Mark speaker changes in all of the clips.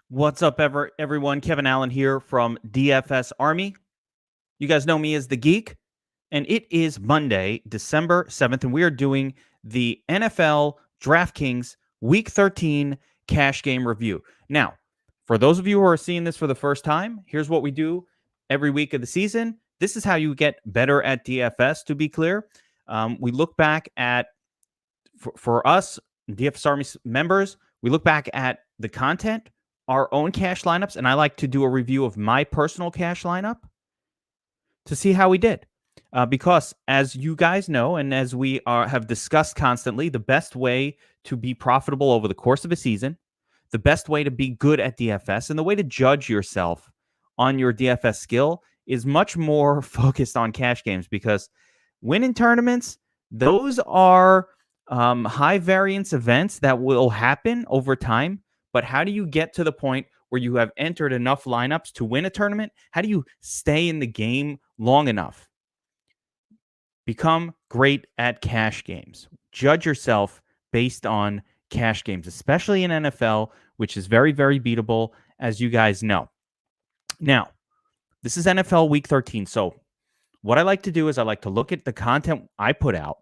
Speaker 1: What's up, everyone? Kevin Allen here from DFS Army. You guys know me as the Geek, and it is Monday, December 7th, and we are doing the NFL Draftkings Week 13 cash game review. Now, for those of you who are seeing this for the first time, here's what we do every week of the season. This is how you get better at DFS, to be clear. We look back at, for us, DFS Army members, we look back at the content, our own cash lineups, and I like to do a review of my personal cash lineup to see how we did. Because as you guys know, and as we have discussed constantly, the best way to be profitable over the course of a season, the best way to be good at DFS, and the way to judge yourself on your DFS skill is much more focused on cash games, because winning tournaments, those are high variance events that will happen over time. But how do you get to the point where you have entered enough lineups to win a tournament? How do you stay in the game long enough? Become great at cash games. Judge yourself based on cash games, especially in NFL, which is very, very beatable, as you guys know. Now, this is NFL Week 13. So what I like to do is I like to look at the content I put out,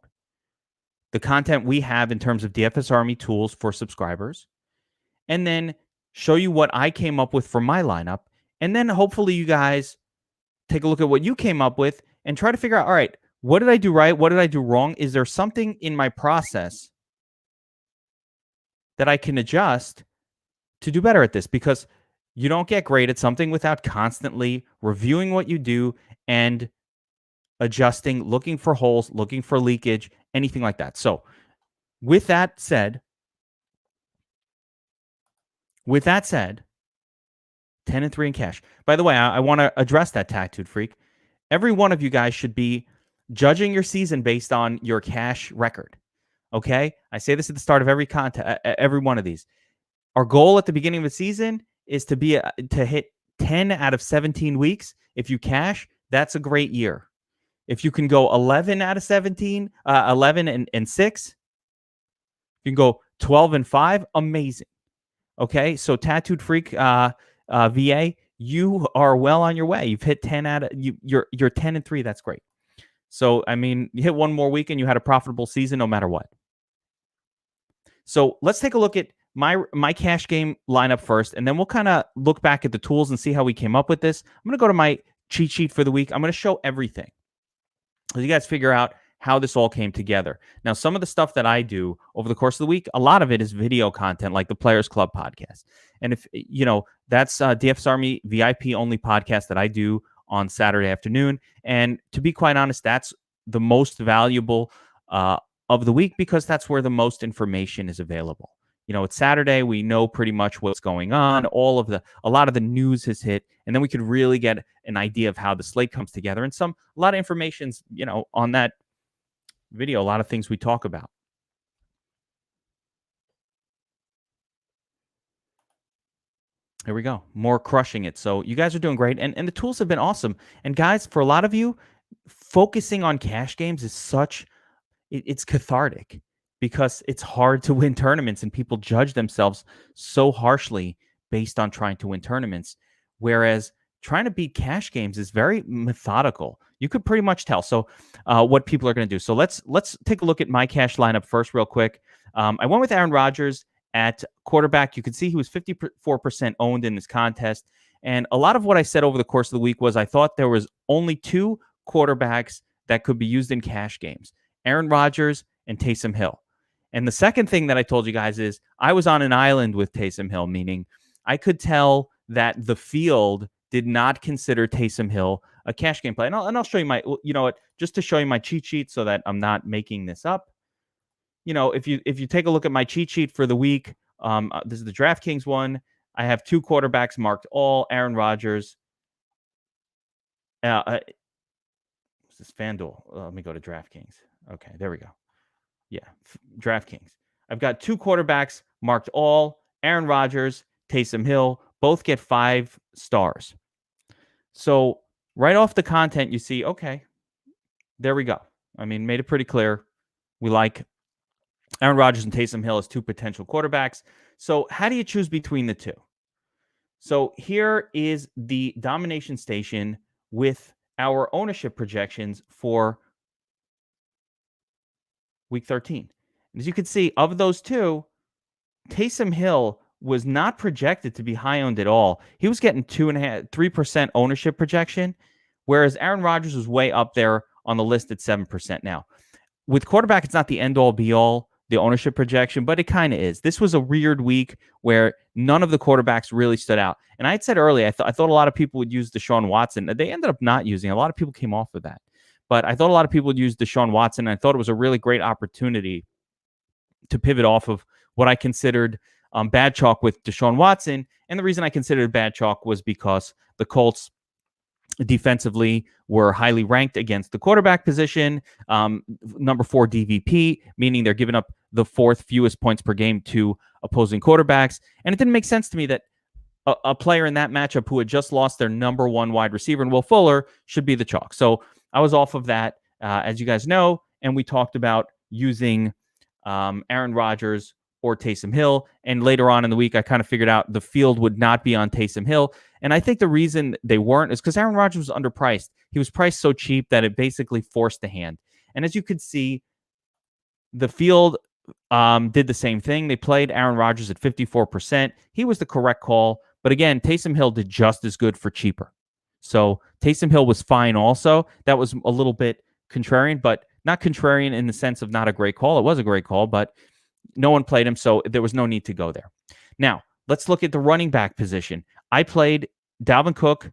Speaker 1: the content we have in terms of DFS Army tools for subscribers, and then show you what I came up with for my lineup. And then hopefully you guys take a look at what you came up with and try to figure out, all right, what did I do right? What did I do wrong? Is there something in my process that I can adjust to do better at this? Because you don't get great at something without constantly reviewing what you do and adjusting, looking for holes, looking for leakage, anything like that. So with that said, 10-3 in cash. By the way, I want to address that, Tattooed Freak. Every one of you guys should be judging your season based on your cash record. Okay? I say this at the start of every one of these. Our goal at the beginning of the season is to hit 10 out of 17 weeks. If you cash, that's a great year. If you can go 11 out of 17, 11 and 6, you can go 12 and 5, amazing. Okay, so Tattooed Freak VA, you are well on your way. You've hit 10 out of you're 10-3. That's great. So I mean, you hit one more week and you had a profitable season no matter what. So let's take a look at my cash game lineup first, and then we'll kind of look back at the tools and see how we came up with this. I'm going to go to my cheat sheet for the week. I'm going to show everything so you guys figure out how this all came together. Now, some of the stuff that I do over the course of the week, a lot of it is video content, like the Players Club podcast. And if you know, that's DFS Army VIP only podcast that I do on Saturday afternoon. And to be quite honest, that's the most valuable of the week, because that's where the most information is available. You know, it's Saturday. We know pretty much what's going on. A lot of the news has hit, and then we could really get an idea of how the slate comes together. And a lot of information's, you know, on that video, a lot of things we talk about. Here we go. More crushing it. So you guys are doing great. And the tools have been awesome. And guys, for a lot of you, focusing on cash games is it's cathartic, because it's hard to win tournaments and people judge themselves so harshly based on trying to win tournaments. Whereas trying to beat cash games is very methodical. You could pretty much tell. So what people are going to do. So let's take a look at my cash lineup first real quick. I went with Aaron Rodgers at quarterback. You can see he was 54% owned in this contest. And a lot of what I said over the course of the week was I thought there was only two quarterbacks that could be used in cash games: Aaron Rodgers and Taysom Hill. And the second thing that I told you guys is I was on an island with Taysom Hill, meaning I could tell that the field did not consider Taysom Hill a cash game play. And I'll show you you know what, just to show you my cheat sheet so that I'm not making this up. You know, if you take a look at my cheat sheet for the week, this is the Draftkings one. I have two quarterbacks marked all: Aaron Rodgers. What's this? FanDuel. Let me go to Draftkings. Okay, there we go. Yeah, Draftkings. I've got two quarterbacks marked all: Aaron Rodgers, Taysom Hill. Both get 5 stars. So right off the content, you see, okay, there we go. I mean, made it pretty clear. We like Aaron Rodgers and Taysom Hill as two potential quarterbacks. So how do you choose between the two? So here is the domination station with our ownership projections for week 13. As you can see, of those two, Taysom Hill was not projected to be high owned at all. He was getting 2.5%, 3% ownership projection, whereas Aaron Rodgers was way up there on the list at 7% now. With quarterback, it's not the end all be all, the ownership projection, but it kind of is. This was a weird week where none of the quarterbacks really stood out. And I had said earlier, I thought a lot of people would use Deshaun Watson. They ended up not using. A lot of people came off of that. But I thought a lot of people would use Deshaun Watson. And I thought it was a really great opportunity to pivot off of what I considered bad chalk with Deshaun Watson. And the reason I considered bad chalk was because the Colts defensively were highly ranked against the quarterback position. Number 4 DVP, meaning they're giving up the 4th fewest points per game to opposing quarterbacks. And it didn't make sense to me that a player in that matchup who had just lost their number 1 wide receiver in Will Fuller should be the chalk. So I was off of that, as you guys know, and we talked about using Aaron Rodgers or Taysom Hill. And later on in the week, I kind of figured out the field would not be on Taysom Hill. And I think the reason they weren't is because Aaron Rodgers was underpriced. He was priced so cheap that it basically forced the hand. And as you could see, the field did the same thing. They played Aaron Rodgers at 54%. He was the correct call. But again, Taysom Hill did just as good for cheaper. So Taysom Hill was fine also. That was a little bit contrarian, but not contrarian in the sense of not a great call. It was a great call, but no one played him, so there was no need to go there. Now, let's look at the running back position. I played Dalvin Cook,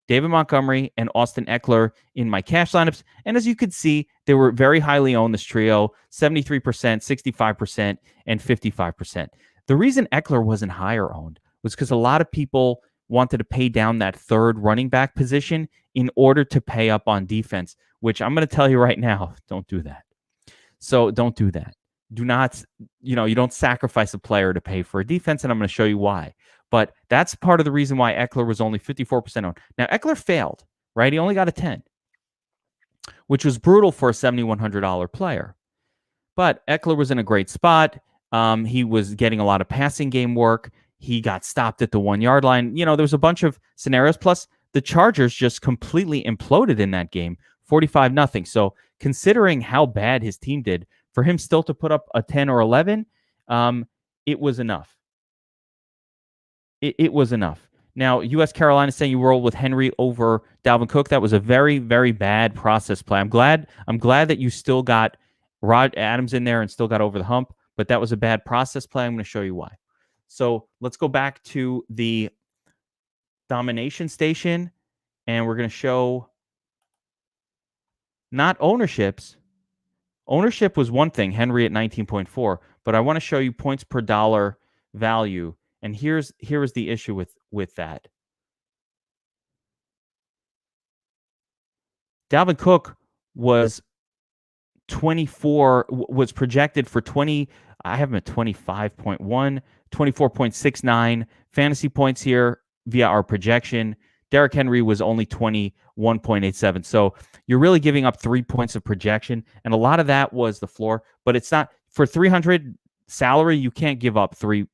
Speaker 1: David Montgomery, and Austin Eckler in my cash lineups. And as you could see, they were very highly owned, this trio, 73%, 65%, and 55%. The reason Eckler wasn't higher owned was because a lot of people wanted to pay down that 3rd running back position in order to pay up on defense, which I'm going to tell you right now, don't do that. So don't do that. Do not, you don't sacrifice a player to pay for a defense, and I'm going to show you why. But that's part of the reason why Eckler was only 54% owned. Now, Eckler failed, right? He only got a 10, which was brutal for a $7,100 player. But Eckler was in a great spot. He was getting a lot of passing game work. He got stopped at the 1-yard line. There was a bunch of scenarios. Plus, the Chargers just completely imploded in that game, 45-0. So considering how bad his team did, for him still to put up a 10 or 11, it was enough. It was enough. Now, U.S. Carolina saying you roll with Henry over Dalvin Cook. That was a very, very bad process play. I'm glad that you still got Rod Adams in there and still got over the hump, but that was a bad process play. I'm going to show you why. So let's go back to the domination station, and we're going to show not ownerships. Ownership was one thing, Henry at 19.4, but I want to show you points per dollar value. And here is the issue with that. Dalvin Cook was 24, was projected for 20. I have him at 25.1, 24.69 fantasy points here via our projection. Derrick Henry was only 21.87. So you're really giving up 3 points of projection. And a lot of that was the floor, but it's not for 300 salary. You can't give up three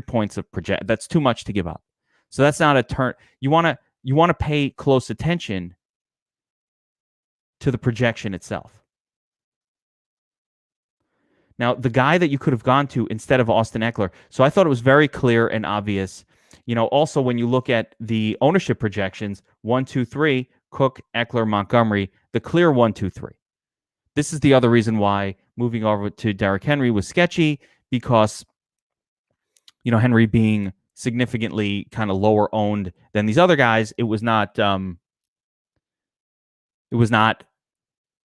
Speaker 1: points of project. That's too much to give up. So that's not a turn. You want to pay close attention to the projection itself. Now, the guy that you could have gone to instead of Austin Eckler. So I thought it was very clear and obvious. Also when you look at the ownership projections, 1, 2, 3, Cook, Eckler, Montgomery, the clear 1, 2, 3. This is the other reason why moving over to Derrick Henry was sketchy, because Henry being significantly kind of lower owned than these other guys, it was not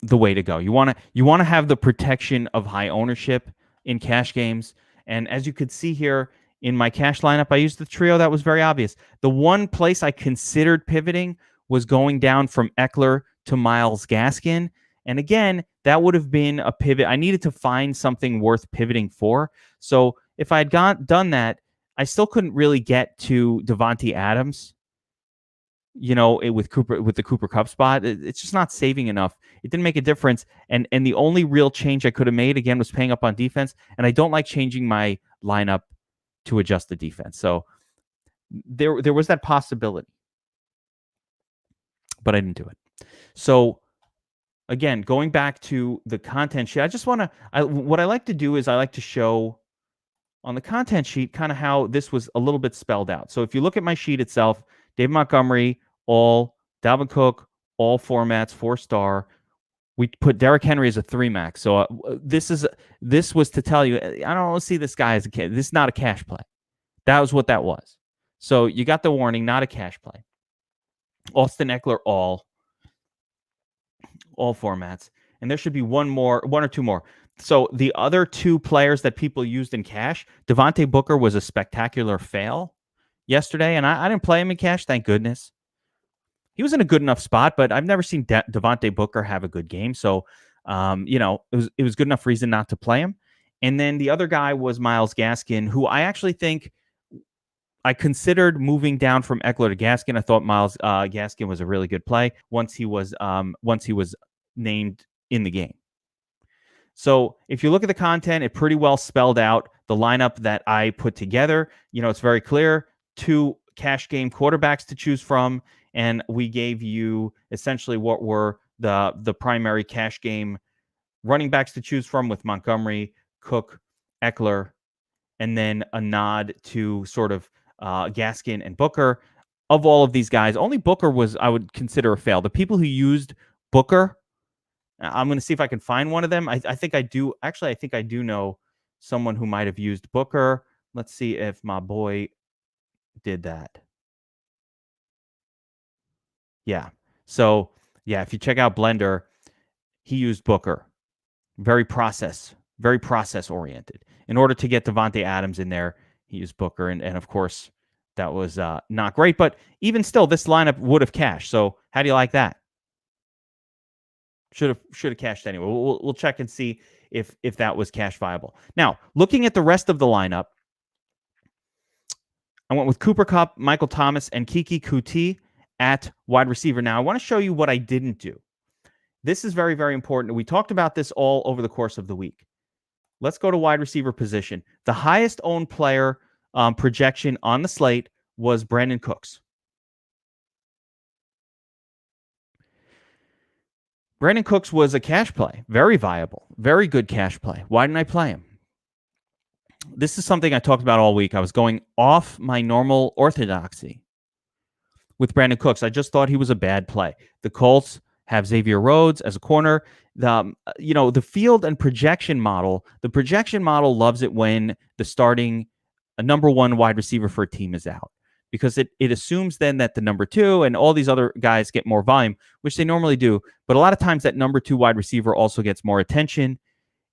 Speaker 1: the way to go. You want to have the protection of high ownership in cash games. And as you could see here in my cash lineup, I used the trio. That was very obvious. The one place I considered pivoting was going down from Eckler to Myles Gaskin. And again, that would have been a pivot. I needed to find something worth pivoting for. So if I had done that, I still couldn't really get to Devontae Adams, with the Cooper Kupp spot. It's just not saving enough. It didn't make a difference. And the only real change I could have made, again, was paying up on defense. And I don't like changing my lineup to adjust the defense. So there was that possibility, but I didn't do it. So again, going back to the content sheet, I just want to. What I like to do is I like to show on the content sheet kind of how this was a little bit spelled out. So if you look at my sheet itself, David Montgomery, all, Dalvin Cook, all formats, 4-star. We put Derrick Henry as a 3 max. So this was to tell you, I don't see this guy as a kid. This is not a cash play. That was what that was. So you got the warning, not a cash play. Austin Eckler, all formats. And there should be one or two more. So the other two players that people used in cash, Devontae Booker was a spectacular fail yesterday, and I didn't play him in cash, thank goodness. He was in a good enough spot, but I've never seen Devontae Booker have a good game. So, it was good enough reason not to play him. And then the other guy was Myles Gaskin, who I actually think I considered moving down from Eckler to Gaskin. I thought Myles Gaskin was a really good play once he was named in the game. So if you look at the content, it pretty well spelled out the lineup that I put together. It's very clear. 2 cash game quarterbacks to choose from, and we gave you essentially what were the primary cash game running backs to choose from with Montgomery, Cook, Eckler, and then a nod to sort of Gaskin and Booker. Of all of these guys, only Booker I would consider a fail. The people who used Booker, I'm going to see if I can find one of them. I think I do. Actually, I think I do know someone who might have used Booker. Let's see if my boy did that. Yeah. So, yeah, if you check out Blender, he used Booker. Very process oriented. In order to get Devontae Adams in there, he used Booker. And of course, that was not great. But even still, this lineup would have cashed. So how do you like that? Should have cashed anyway. We'll check and see if that was cash viable. Now, looking at the rest of the lineup, I went with Cooper Kupp, Michael Thomas, and Kiki Kuti at wide receiver. Now, I want to show you what I didn't do. This is very, very important. We talked about this all over the course of the week. Let's go to wide receiver position. The highest owned player projection on the slate was Brandon Cooks. Brandon Cooks was a cash play. Very viable. Very good cash play. Why didn't I play him? This is something I talked about all week. I was going off my normal orthodoxy with Brandon Cooks. I just thought he was a bad play. The Colts have Xavier Rhodes as a corner. The field and projection model, the projection model loves it when the starting a number 1 wide receiver for a team is out, because it assumes then that the number 2 and all these other guys get more volume, which they normally do. But a lot of times that number 2 wide receiver also gets more attention.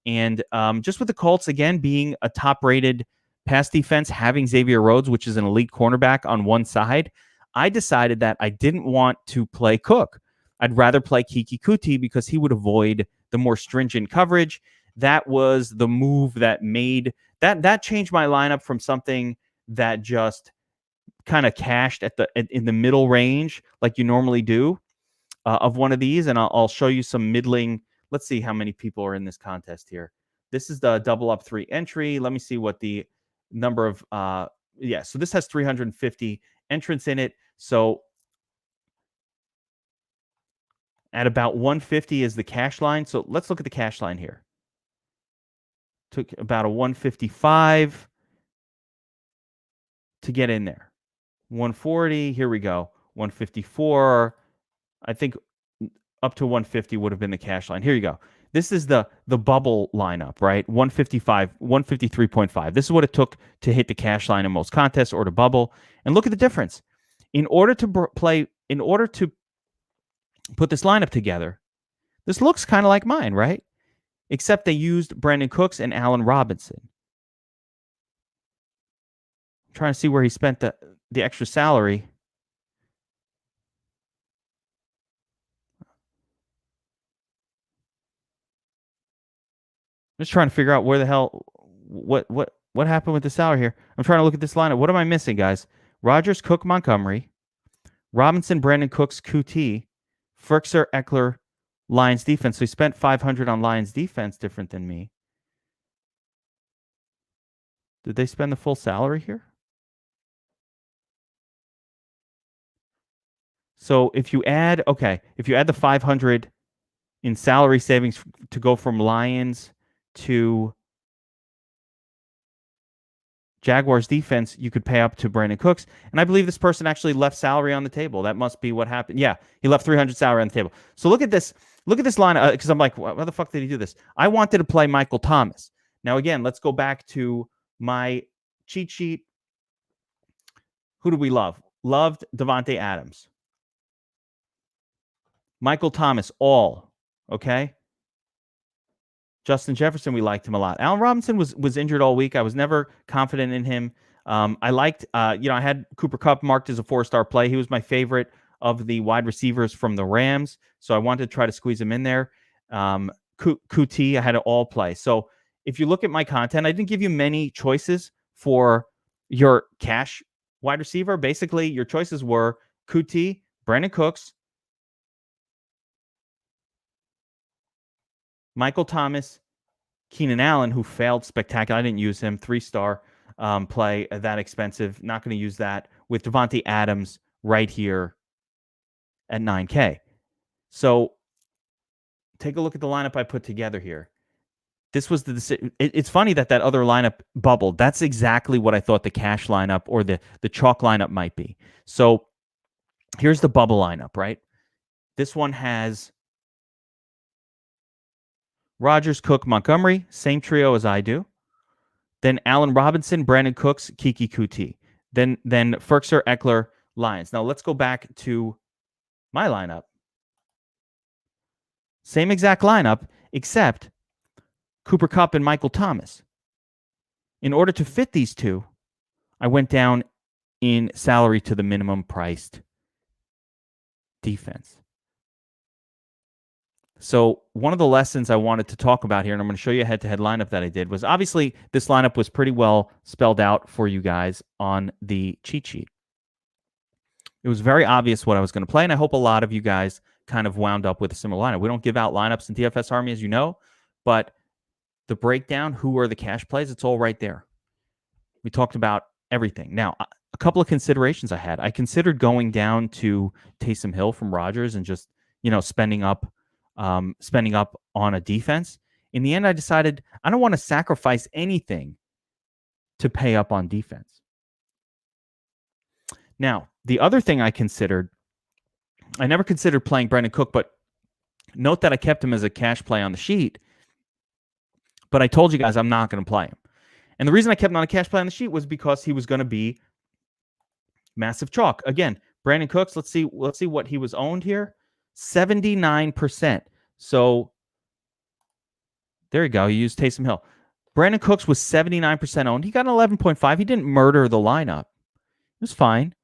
Speaker 1: And just with the Colts, again, being a top-rated pass defense, having Xavier Rhodes, which is an elite cornerback, on one side, I decided that I didn't want to play Cook. I'd rather play Kiki Kuti because he would avoid the more stringent coverage. That was the move that made that changed my lineup from something that just kind of cashed in the middle range like you normally do of one of these. And I'll show you some middling. Let's see how many people are in this contest here. This is the double up 3 entry. Let me see what the number of so this has 350 entrants in it. So at about 150 is the cash line. So let's look at the cash line here. Took about a 155 to get in there. 140, here we go. 154. I think up to 150 would have been the cash line. Here you go. This is the bubble lineup, right? 155, 153.5. This is what it took to hit the cash line in most contests or to bubble. And look at the difference. In order to put this lineup together, this looks kind of like mine, right? Except they used Brandon Cooks and Allen Robinson. I'm trying to see where he spent the extra salary. I'm just trying to figure out where the hell what happened with the salary here. I'm trying to look at this lineup. What am I missing, guys? Rodgers, Cook, Montgomery, Robinson, Brandon Cooks, QT, Firkser, Eckler, Lions defense. So he spent 500 on Lions defense, different than me. Did they spend the full salary here? So if you add the 500 in salary savings to go from Lions to Jaguars defense, you could pay up to Brandon Cooks. And I believe this person actually left salary on the table. That must be what happened. Yeah, he left 300 salary on the table. So look at this. Look at this line, because I'm like, why the fuck did he do this? I wanted to play Michael Thomas. Now, again, let's go back to my cheat sheet. Who do we love? Loved Devontae Adams. Michael Thomas, all. Okay? Justin Jefferson, we liked him a lot. Allen Robinson was injured all week. I was never confident in him. I liked, I had Cooper Kupp marked as a 4-star play. He was my favorite of the wide receivers from the Rams, so I wanted to try to squeeze him in there. QT, I had to all play. So if you look at my content, I didn't give you many choices for your cash wide receiver. Basically, your choices were QT, Brandon Cooks, Michael Thomas, Keenan Allen, who failed spectacular. I didn't use him. 3-star play, that expensive. Not going to use that with Devontae Adams right here at 9K. So take a look at the lineup I put together here. This was the decision. It's funny that other lineup bubbled. That's exactly what I thought the cash lineup or the chalk lineup might be. So here's the bubble lineup, right? This one has Rodgers, Cook, Montgomery, same trio as I do. Then Allen Robinson, Brandon Cooks, Kiki Kuti. Then Ferkser, Eckler, Lions. Now let's go back to my lineup. Same exact lineup, except Cooper Kupp and Michael Thomas. In order to fit these two, I went down in salary to the minimum priced defense. So one of the lessons I wanted to talk about here, and I'm going to show you a head-to-head lineup that I did, was obviously this lineup was pretty well spelled out for you guys on the cheat sheet. It was very obvious what I was going to play, and I hope a lot of you guys kind of wound up with a similar lineup. We don't give out lineups in DFS Army, as you know, but the breakdown, who are the cash plays, it's all right there. We talked about everything. Now, a couple of considerations I had. I considered going down to Taysom Hill from Rodgers and just, spending up on a defense. In the end, I decided I don't want to sacrifice anything to pay up on defense. Now, the other thing I never considered playing Brandon Cook, but note that I kept him as a cash play on the sheet, but I told you guys I'm not going to play him. And the reason I kept him on a cash play on the sheet was because he was going to be massive chalk. Again, Brandon Cooks, let's see what he was owned here. 79%. So there you go. You used Taysom Hill. Brandon Cooks was 79% owned. He got an 11.5. He didn't murder the lineup. It was fine.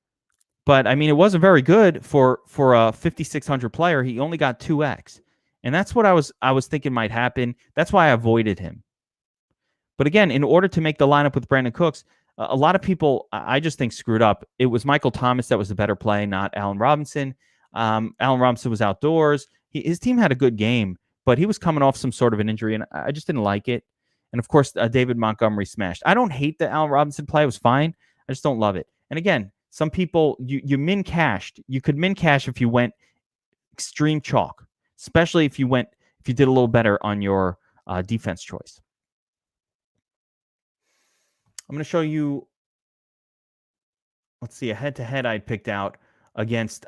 Speaker 1: But, I mean, it wasn't very good for a 5,600 player. He only got 2x. And that's what I was thinking might happen. That's why I avoided him. But again, in order to make the lineup with Brandon Cooks, a lot of people, I just think, screwed up. It was Michael Thomas that was the better play, not Allen Robinson. Allen Robinson was outdoors. His team had a good game, but he was coming off some sort of an injury, and I just didn't like it. And, of course, David Montgomery smashed. I don't hate the Allen Robinson play. It was fine. I just don't love it. And, again, some people, you min-cashed. You could min-cash if you went extreme chalk, especially if you did a little better on your defense choice. I'm going to show you, let's see, a head-to-head I picked out against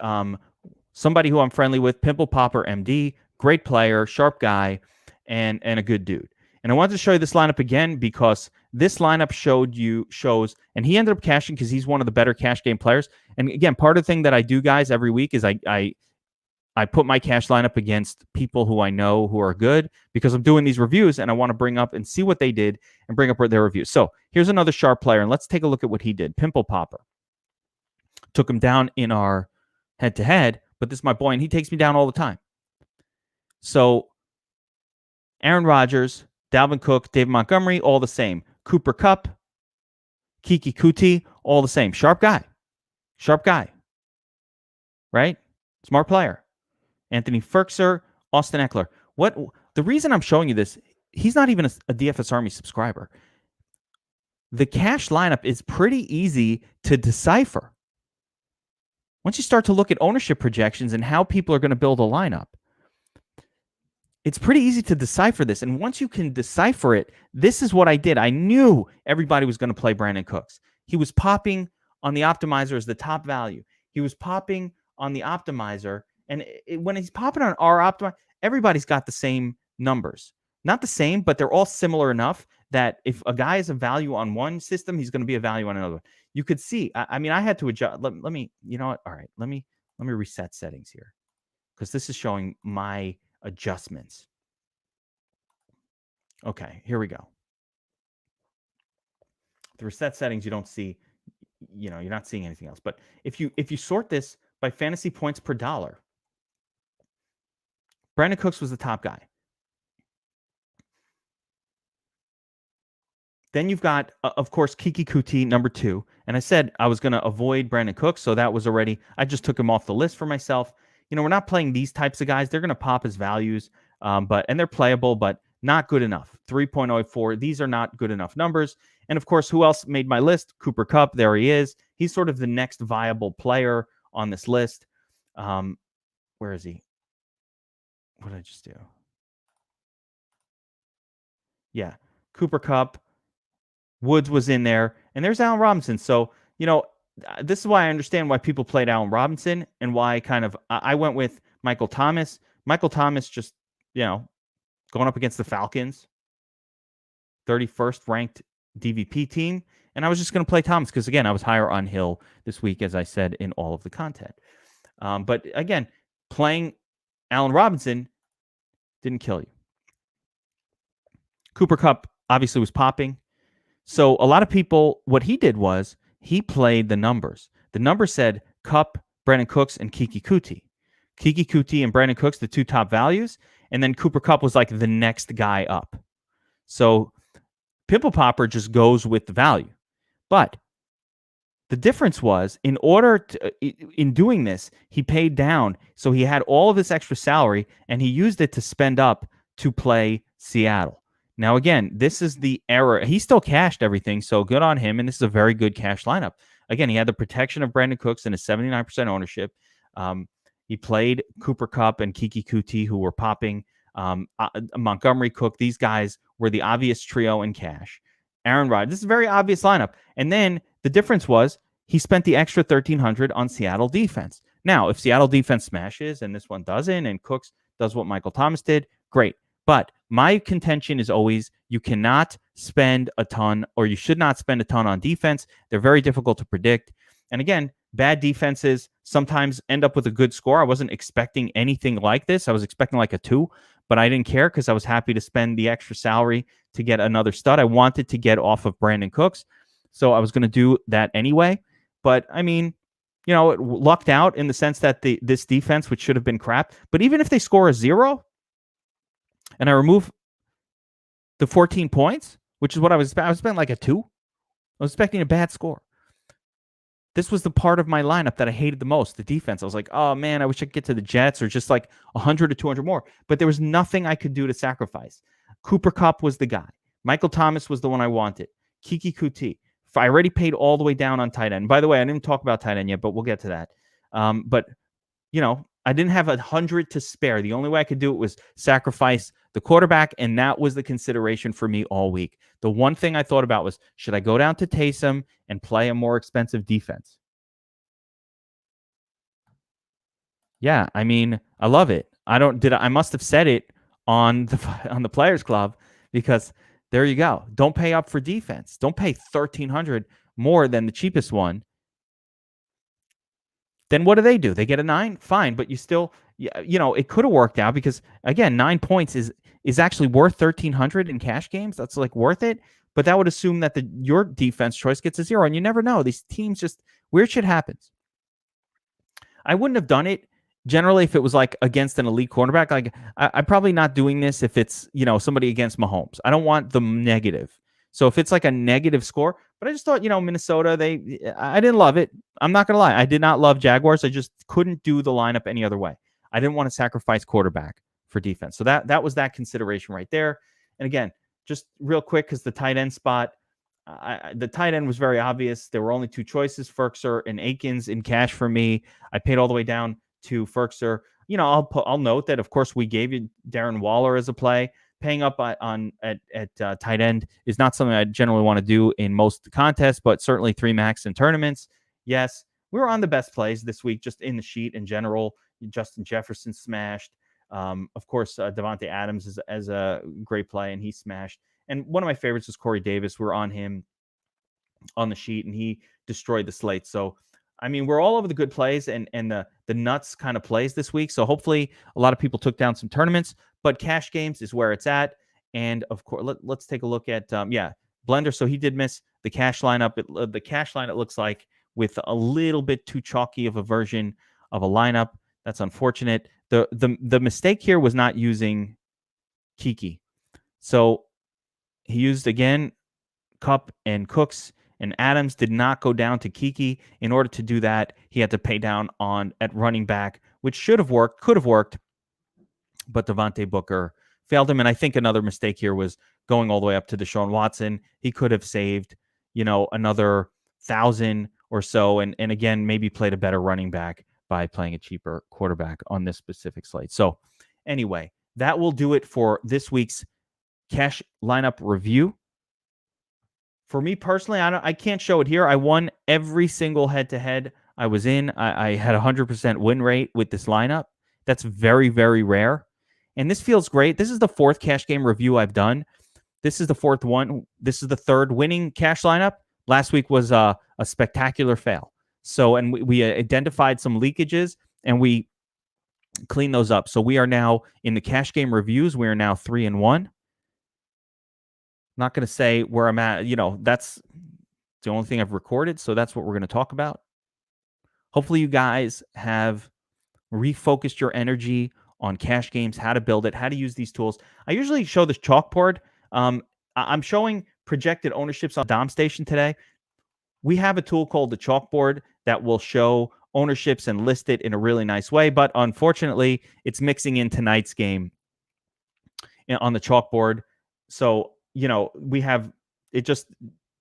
Speaker 1: somebody who I'm friendly with, Pimple Popper MD, great player, sharp guy, and a good dude. And I wanted to show you this lineup again because this lineup shows, and he ended up cashing because he's one of the better cash game players. And again, part of the thing that I do, guys, every week is I put my cash lineup against people who I know who are good because I'm doing these reviews and I want to bring up and see what they did and bring up their reviews. So here's another sharp player, and let's take a look at what he did. Pimple Popper. Took him down in our head-to-head, but this is my boy, and he takes me down all the time. So Aaron Rodgers, Dalvin Cook, David Montgomery, all the same. Cooper Kupp, Kiki Kuti, all the same. Sharp guy. Right? Smart player. Anthony Ferkser, Austin Eckler. The reason I'm showing you this, he's not even a DFS Army subscriber. The cash lineup is pretty easy to decipher. once you start to look at ownership projections and how people are going to build a lineup, it's pretty easy to decipher this. And once you can decipher it, this is what I did. I knew everybody was going to play Brandon Cooks. He was popping on the optimizer as the top value. He was popping on the optimizer. And when he's popping on our optimizer, everybody's got the same numbers. Not the same, but they're all similar enough that if a guy is a value on one system, he's going to be a value on another one. You could see. I mean, I had to adjust. Let me, you know what? All right, let me reset settings here, because this is showing my adjustments. Okay, here we go. The reset settings, you don't see, you're not seeing anything else. But if you sort this by fantasy points per dollar, Brandon Cooks was the top guy. Then you've got, of course, Kiki Kuti, number 2. And I said I was going to avoid Brandon Cooks, so that was already, I just took him off the list for myself. We're not playing these types of guys. They're going to pop as values, and they're playable, but not good enough. 3.04. These are not good enough numbers. And of course, who else made my list? Cooper Kupp. There he is. He's sort of the next viable player on this list. Where is he? What did I just do? Yeah, Cooper Kupp. Woods was in there, and there's Allen Robinson. So, this is why I understand why people played Allen Robinson and why I went with Michael Thomas. Michael Thomas just, going up against the Falcons, 31st ranked DVP team. And I was just going to play Thomas because, again, I was higher on Hill this week, as I said in all of the content. But again, playing Allen Robinson didn't kill you. Cooper Kupp obviously was popping. So a lot of people, what he did was he played the numbers. The numbers said Kupp, Brandon Cooks, and Kiki Kuti. Kiki Kuti and Brandon Cooks, the 2 top values. And then Cooper Kupp was like the next guy up. So Pimple Popper just goes with the value. But the difference was, in doing this, he paid down. So he had all of this extra salary, and he used it to spend up to play Seattle. Now, again, this is the error. He still cashed everything, so good on him, and this is a very good cash lineup. Again, he had the protection of Brandon Cooks and his 79% ownership. He played Cooper Kupp and Kiki Kuti, who were popping. Montgomery Cook, these guys were the obvious trio in cash. Aaron Rodgers, this is a very obvious lineup. And then the difference was he spent the extra $1,300 on Seattle defense. Now, if Seattle defense smashes and this one doesn't, and Cooks does what Michael Thomas did, great. But my contention is always you cannot spend a ton, or you should not spend a ton on defense. They're very difficult to predict. And again, bad defenses sometimes end up with a good score. I wasn't expecting anything like this. I was expecting like a 2, but I didn't care because I was happy to spend the extra salary to get another stud. I wanted to get off of Brandon Cooks, so I was going to do that anyway. But I mean, it lucked out in the sense that this defense, which should have been crap, but even if they score a 0, and I remove the 14 points, which is what I was spending like a 2. I was expecting a bad score. This was the part of my lineup that I hated the most, the defense. I was like, oh man, I wish I could get to the Jets or just like 100 or 200 more. But there was nothing I could do to sacrifice. Cooper Kupp was the guy. Michael Thomas was the one I wanted. Kiki Kuti. I already paid all the way down on tight end. By the way, I didn't talk about tight end yet, but we'll get to that. But I didn't have 100 to spare. The only way I could do it was sacrifice the quarterback, and that was the consideration for me all week. The one thing I thought about was, should I go down to Taysom and play a more expensive defense? Yeah, I mean, I love it. I must have said it on the Players Club, because there you go. Don't pay up for defense. Don't pay $1,300 more than the cheapest one. Then what do? They get a 9? Fine, but you still, it could have worked out because, again, 9 points is actually worth $1,300 in cash games. That's like worth it. But that would assume that your defense choice gets a 0, and you never know. These teams just, weird shit happens. I wouldn't have done it generally if it was like against an elite cornerback. Like I'm probably not doing this if it's, somebody against Mahomes. I don't want the negative. So if it's like a negative score, but I just thought, Minnesota, I didn't love it. I'm not going to lie. I did not love Jaguars. I just couldn't do the lineup any other way. I didn't want to sacrifice quarterback for defense. So that was that consideration right there. And again, just real quick, because the tight end spot, the tight end was very obvious. There were only two choices, Ferkser and Akins in cash for me. I paid all the way down to Ferkser. I'll note that, of course, we gave you Darren Waller as a play. Paying up at tight end is not something I generally want to do in most contests, but certainly 3 max in tournaments. Yes, we were on the best plays this week, just in the sheet in general. Justin Jefferson smashed. Of course, Devontae Adams is a great play, and he smashed. And one of my favorites is Corey Davis. We're on him on the sheet, and he destroyed the slate. So, I mean, we're all over the good plays and the nuts kind of plays this week. So hopefully a lot of people took down some tournaments, but cash games is where it's at. And of course, let's take a look at, Blender. So he did miss the cash lineup. The cash line, it looks like, with a little bit too chalky of a version of a lineup. That's unfortunate. The mistake here was not using Kiki. So he used, again, Kupp and Cooks, and Adams did not go down to Kiki. In order to do that, he had to pay down at running back, which could have worked, but Devontae Booker failed him. And I think another mistake here was going all the way up to Deshaun Watson. He could have saved, another 1,000 or so, and again, maybe played a better running back by playing a cheaper quarterback on this specific slate. So anyway, that will do it for this week's cash lineup review. For me personally, I can't show it here. I won every single head-to-head I was in. I had 100% win rate with this lineup. That's very, very rare. And this feels great. This is the 4th cash game review I've done. This is the 4th one. This is the 3rd winning cash lineup. Last week was a spectacular fail. So, and we identified some leakages, and we cleaned those up. So we are now in the cash game reviews. We are now 3-1. Not going to say where I'm at. That's the only thing I've recorded. So that's what we're going to talk about. Hopefully you guys have refocused your energy on cash games, how to build it, how to use these tools. I usually show this chalkboard. I'm showing projected ownerships on Dom Station today. We have a tool called the chalkboard that will show ownerships and list it in a really nice way. But unfortunately, it's mixing in tonight's game on the chalkboard. So, we have it just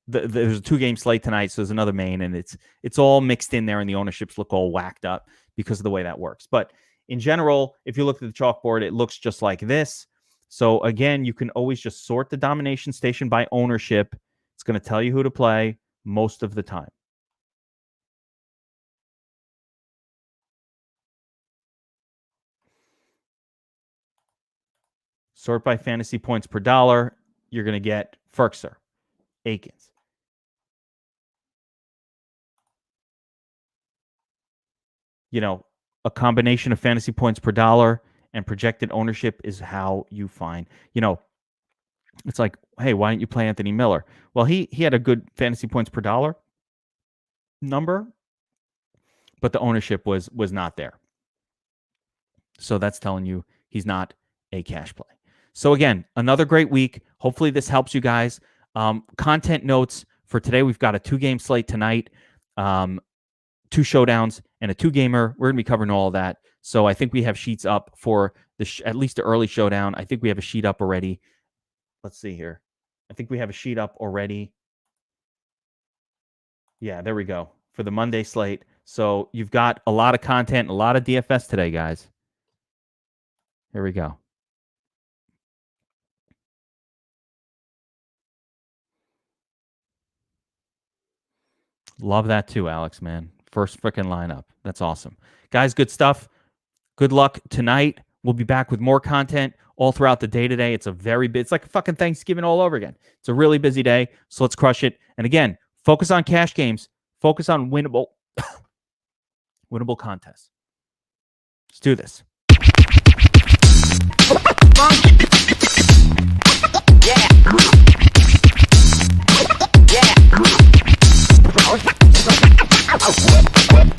Speaker 1: there's a 2-game slate tonight, so there's another main, and it's all mixed in there, and the ownerships look all whacked up because of the way that works. But in general, if you look at the chalkboard, it looks just like this. So again, you can always just sort the domination station by ownership. It's going to tell you who to play most of the time. Sort by fantasy points per dollar. You're going to get Ferkser, Akins. A combination of fantasy points per dollar and projected ownership is how you find, it's like, hey, why don't you play Anthony Miller? Well, he had a good fantasy points per dollar number, but the ownership was not there. So that's telling you he's not a cash play. So again, another great week. Hopefully this helps you guys. Content notes for today. We've got a 2-game slate tonight, 2 showdowns and a 2-gamer. We're going to be covering all of that. So I think we have sheets up for at least the early showdown. I think we have a sheet up already. Let's see here. I think we have a sheet up already. Yeah, there we go. For the Monday slate. So you've got a lot of content, a lot of DFS today, guys. Here we go. Love that too, Alex, man. First freaking lineup. That's awesome. Guys, good stuff. Good luck tonight. We'll be back with more content all throughout the day today. It's like fucking Thanksgiving all over again. It's a really busy day, so let's crush it. And again, focus on cash games. Focus on winnable contests. Let's do this.